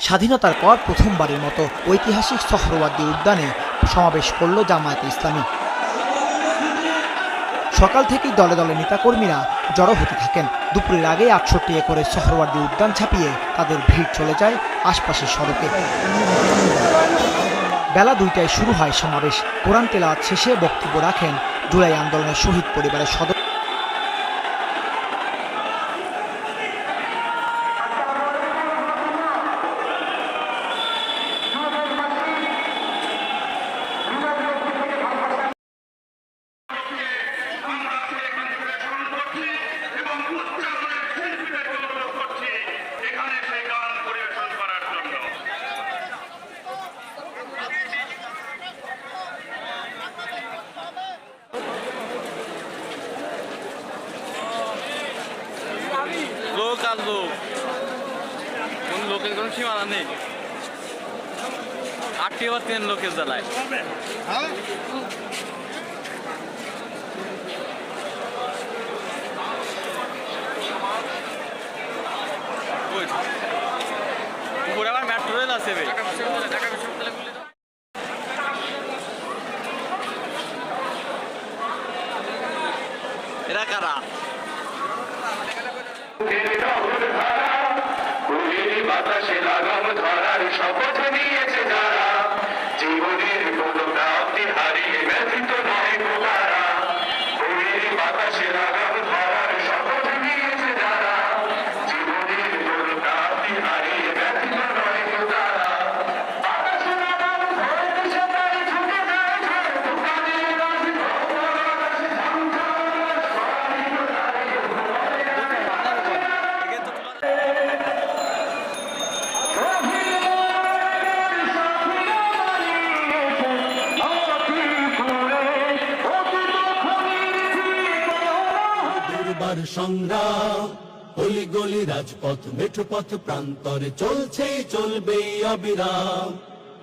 স্বাধীনতার পর প্রথমবারের মতো ঐতিহাসিক সোহরাওয়ার্দী উদ্যানে সমাবেশ করল জামায়াতে ইসলামী। সকাল থেকেই দলে দলে নেতাকর্মীরা জড়ো হতে থাকেন। দুপুরের আগে ৬৮ একরে সোহরাওয়ার্দী উদ্যান ছাপিয়ে তাদের ভিড় চলে যায় আশপাশের সড়কে। বেলা ২টায় শুরু হয় সমাবেশ। কোরআন তেলাওয়াত শেষে বক্তব্য রাখেন জুলাই আন্দোলনের শহীদ পরিবারের সদস্য। লোক আর লোক, কোন লোকের কোনো সীমানা নেই। ৮ লোকের জ্বালায় উপরে আবার মেট্রো রেল আছে। এরা কারা? বাতাসে লাগাম ধরার শপথ নিয়েছে যারা, জীবনের কোনো প্রাপ্তি হারিয়ে ব্যথিত নয় তারা। বাতাসে লাগাম ধরার শপথ নিয়েছে যারা, জীবনের কোনো প্রাপ্তি হারিয়ে ব্যথিত নয় তারা। বাতাসে লাগাম ধরে সবাই ছুটে যায় দোকানের কাছে। সংগ্রাম অলি গলি রাজপথ মেঠো পথ প্রান্তরে চলছে চলবে অবিরাম।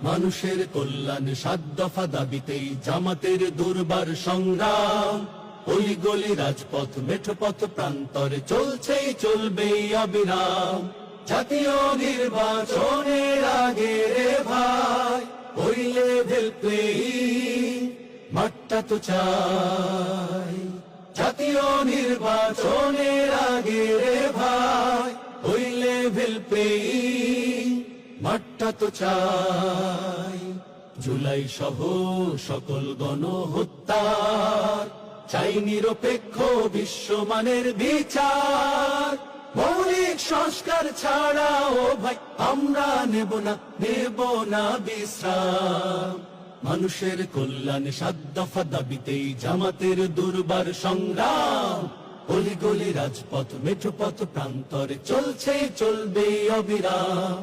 মানুষের কল্যাণ ৭ দফা দাবিতেই জামাতের দুর্বার সংগ্রাম। অলি গলি রাজপথ মেঠো পথ প্রান্তরে চলছে চলবে অবিরাম। জাতীয় নির্বাচনের আগে রে ভাই ওই লেভেল প্লেয়িং মাঠটা তো চাই। জাতীয় নির্বাচনের আগে রে ভাই ওই লেভেল প্লেয়িং মাঠটা তো চাই। জুলাই সহ সকল গণহত্যার চাই নিরপেক্ষ বিশ্বমানের বিচার। মৌলিক সংস্কার ছাড়া ও ভাই আমরা নেব না বিশ্রাম। মানুষের কল্যাণ ৭ দফা দাবিতেই জামাতের দুর্বার সংগ্রাম। অলি গলি রাজপথ মেঠো পথ প্রান্তরে চলছে চলবে অবিরাম।